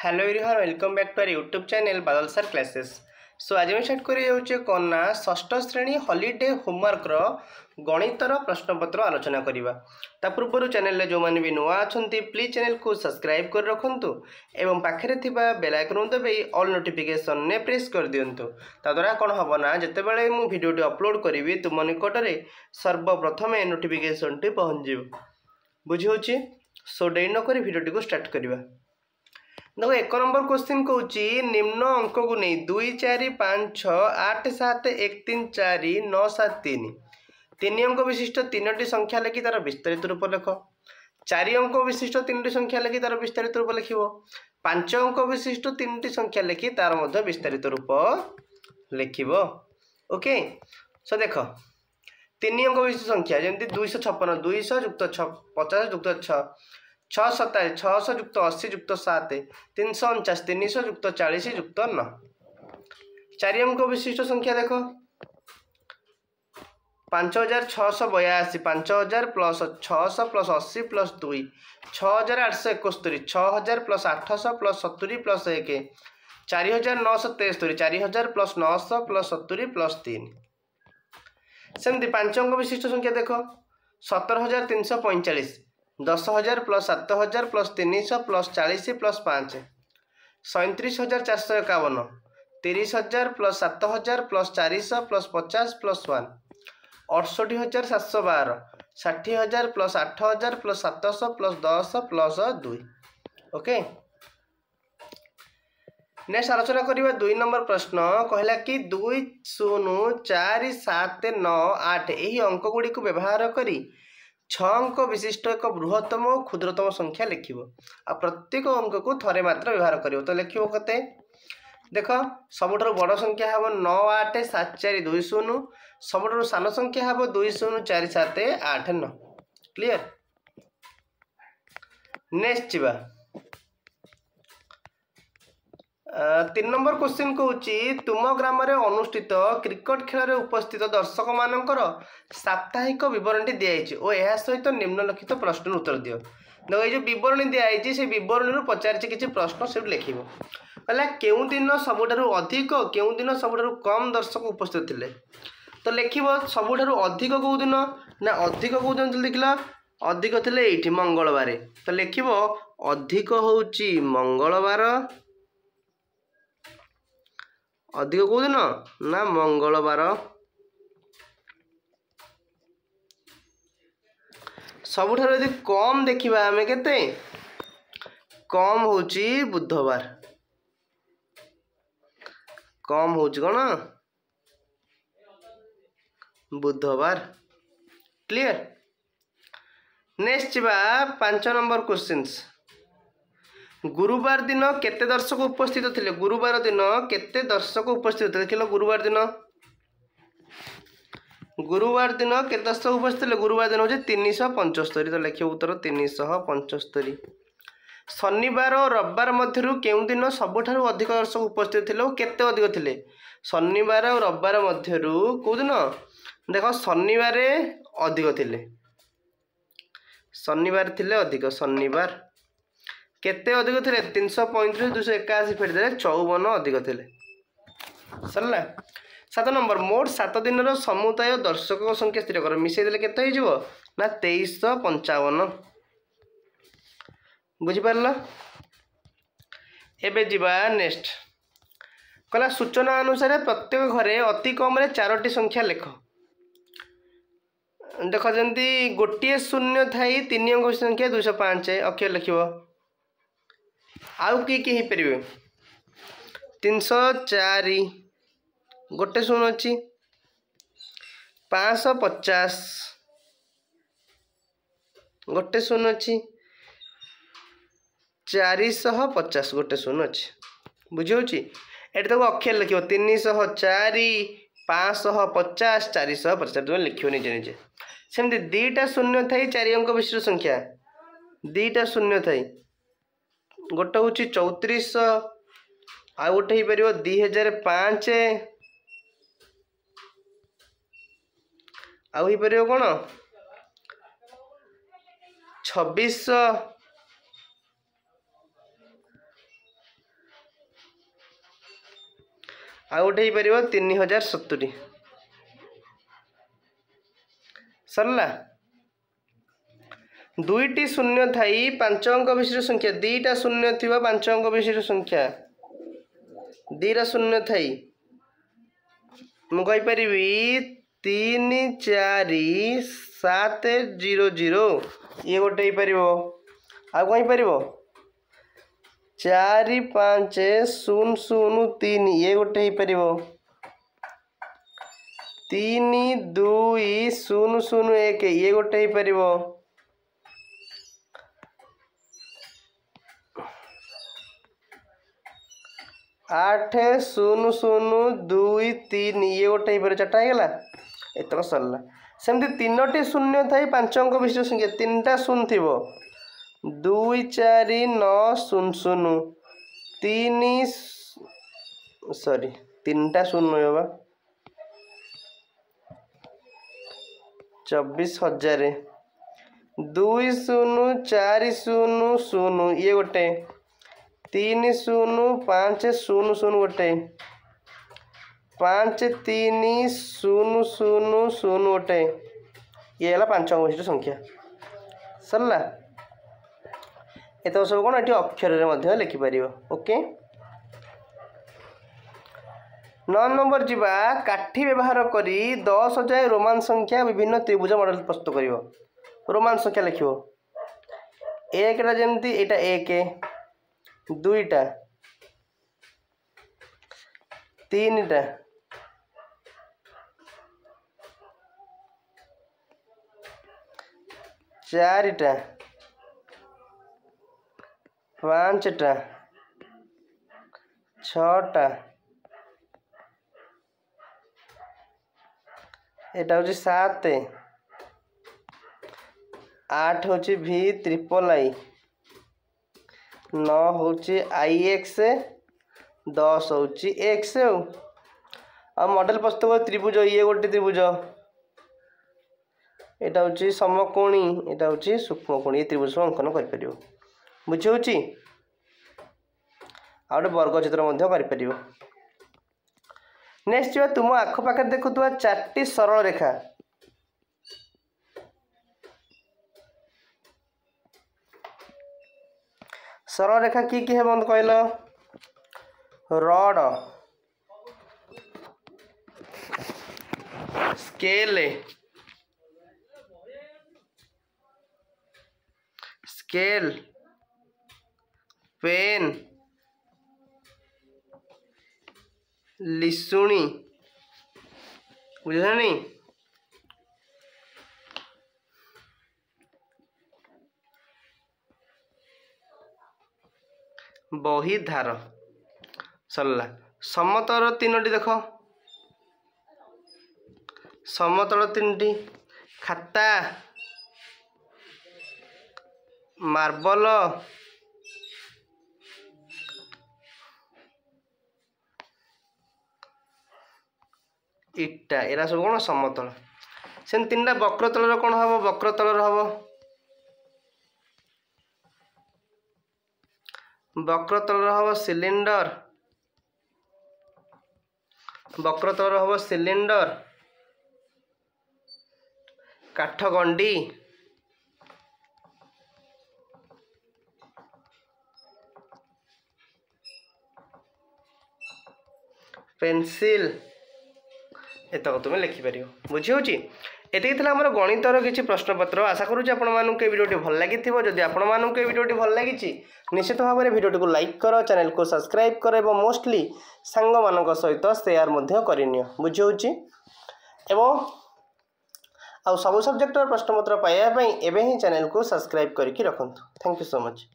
Hello everyone welcome back to our YouTube channel Badal sir classes. So आज मैं start कर कौन ना षष्ठ श्रेणी हॉलीडे होमवर्क रो गणितर प्रश्नपत्र आलोचना करवा। ता पूर्व चैनल जो मैंने भी नुआ अच्छा प्लीज चैनल को सब्सक्राइब कर रखुँ एवं पाखे बेल आइकन दबाई ऑल नोटिफिकेशन ने प्रेस कर दिंतु। ताद्वारा कौन हम ना जितेबाला मुझे भिडियो अपलोड करी तुम निकट में सर्वप्रथम नोटिफिकेशन टी पहुँच बुझी। सो डेरी नक भिडियो को स्टार्ट करवा। देखो एक नंबर क्वेश्चन कौन निम्न अंक को नहीं 2 4 5 6 8 7 1 3 4 9 7 3 तीन अंक विशिष्ट तीनो संख्या लिखि तार विस्तारित रूप लिख। 4 अंक विशिष्ट 3 संख्या लिखि तार विस्तारित रूप लिख। 5 अंक विशिष्ट 3 संख्या लिखि तार मध्य विस्तारित रूप लिख। ओके सो देख 3 अंक विशिष्ट संख्या जमी 256 200 युक्त 50 युक्त 6 627 600 युक्त 80 युक्त 7 349 300 युक्त 40 युक्त 9। 4 अंक विशिष्ट संख्या देख 5682 5000 plus 600 plus 80 plus 2 6871 6000 plus 800 plus 70 plus 1 4973 4000 plus 900 plus 70 plus 3। सेमती 5 अंक विशिष्ट संख्या देख 17345 10,000 plus 7,000 plus 300 plus 40 plus 5 37,451 30,000 plus 7,000 plus 400 plus 50 plus 1 68,712 60,000 plus 8,000 plus 700 plus 10 plus 2। Okay next आलोचना करवा 2 नंबर प्रश्न कहला कि 2 0 4 7 9 8 यही अंक गुड़ी को व्यवहार करी 6 अंक विशिष्ट एक बृहत्तम और क्षुद्रतम संख्या लिख। प्रत्येक अंक को थरे मात्र व्यवहार कर तो लिख कते देख सबुठ बड़ संख्या हम 9 8 7 4 2 0 सबुठ सान संख्या हम 2 0 4 7 8 9। क्लियर नेक्स्ट जीवा 3 नंबर क्वेश्चन कौन तुम ग्राम अनुष्ठित क्रिकेट खेल उपस्थित दर्शक मानकर साप्ताहिक विवरणी दिखाई और यह सहित निम्नलिखित प्रश्न उत्तर दियो। देखो ये जो विवरणी दिखाई से विवरणी पचारि किसी प्रश्न से लिख क्यों दिन सबुठारु अधिक क्यों दिन सबुठारु कम दर्शक उपस्थित थे तो लिख सबुठारु अधिक कौ दिन ना अधिक कौ दिन लिखल अधिक थे ये मंगलवार तो लिख अधिक हूँ मंगलवार अधिक कौ दिन ना मंगलवार सबुठारु यदि कम देखा आम केते कम हूँ बुधवार कम हूँ कौन बुधवार। क्लियर नेक्स्ट जा 5 नंबर क्वेश्चंस गुरुवार दिन केते दर्शक उपस्थित थे गुरुवार दिन केते दर्शक उपस्थित थे देख गुरुवार दिन केते दर्शक उपस्थित थे गुरुवार दिन हूँ 375 तो लिख उत्तर 375। शनिवार और रविवार मध्य केउं दिन सबुठारु अधिक दर्शक उपस्थित थे केते अधिक थे शनिवार और रविवार मध्य कौ दिन देख शनिवार अधिक थे शनिवार थे अधिक शनिवार केते अधिक थे 335 281 फेरदे 54 अधिक थे सरला। 7 नंबर मोट 7 दिन समुदाय दर्शक संख्या स्थिर कर मिसेदे केते हो ना 2355 बुझिपार। एबे जीवा नेक्स्ट कहला सूचना अनुसार प्रत्येक घरे अति कम 4टी संख्या लिख। देख जमी गोटे शून्य थी 3 अंक संख्या 205 अक्षर लिख आउ किए पारे 304 गोटे शून्य अच्छी 550 गोटे शून्य अच्छी 450 गोटे शून्य अच्छी बुझे ये अक्षर लिख 304 550 450 लिख निजे निजे सेमती 2टा शून्य थी 4 अंक विशिष्ट संख्या 2टा शून्य थी गोटे हूँ 3400 आ गोटे हो पार 2005 आउ हो पार कौन 2600 आउ गोटे हो पार 3070 सरला। दुईटी शून्य थाई 5 अंक विशिष्ट संख्या, दीटा शून्य थी 5 अंक विशिष्ट संख्या, दीटा शून्य थाई मुझे 3 4 7 0 0 ये गोटे हो पार। आउ कहीं पार 4 5 0 0 3 ये गोटे हो पार। 3 2 0 0 1 ये गोटे हो पार। 8 0 0 2 3 ये गोटे हो पार। 4टा होगा एतक सरला। सेमती 3टी शून्य थी 5 अंक विशिष्ट संख्या, 3टा शून्य थी 2 4 9 0 0 3 सॉरी 3टा शून्य होगा 24,000 2 0 4 0 0 ये गोटे 3 0 5 0 0 गोटे 5 3 0 0 0 गोटे ये है 5 अंक विशिष्ट संख्या सरला। एत सब कौन ये अक्षर लिखिपर। ओके 9 नंबर जीवा काठी व्यवहार करी 10 जाए रोमान संख्या विभिन्न त्रिभुज मॉडल प्रस्तुत कर। रोमान संख्या लिख 1टा जमती एटा 1 2टा 3टा 4टा 5टा 6टा एटा हूँ 7 8 हूँ V ट्रिपल आई 9 हूँ IX 10 हूँ X। आ मॉडल प्रस्तुत त्रिभुज ये गोटे त्रिभुज एटा हूँ समकोणी एटा हूँ सूक्ष्मकोणी ये त्रिभुज अंकन कर बुझी होची। आ गोटे वर्ग चित्र कर। नेक्स्ट तुम आखपाखे देखुवा 4टी सरल रेखा सरल रेखा की है बंद कहल रड स्केल स्केल पेन लिशुणी बुझे नहीं बही धार सरला। समतल 3टी देख समतल 3टी खाता मार्बल इटा एरा सब कौन समतल। से 3टा वक्रतल कौन हम वक्रतल हम वक्रतल हम सिलिंडर वक्रतल हम सिलिंडर काठगंडी पेंसिल एतक तुम लिखिपर बुझी होची। एति आमर गणितर किसी प्रश्नपत्र आशा करुँच आपको भिडियोटी भल लगी जदि आपको भिडियोटी भल लगी निश्चित भाव में भिडियोटी को लाइक कर चैनल को सब्सक्राइब कर और मोस्टली सांग मान सहित शेयर करनी बुझी होची। एवं आउ सब सब्जेक्टर प्रश्नपत्र पाइबा एवं ही चैनल को सब्सक्राइब करके रखु। Thank you so much.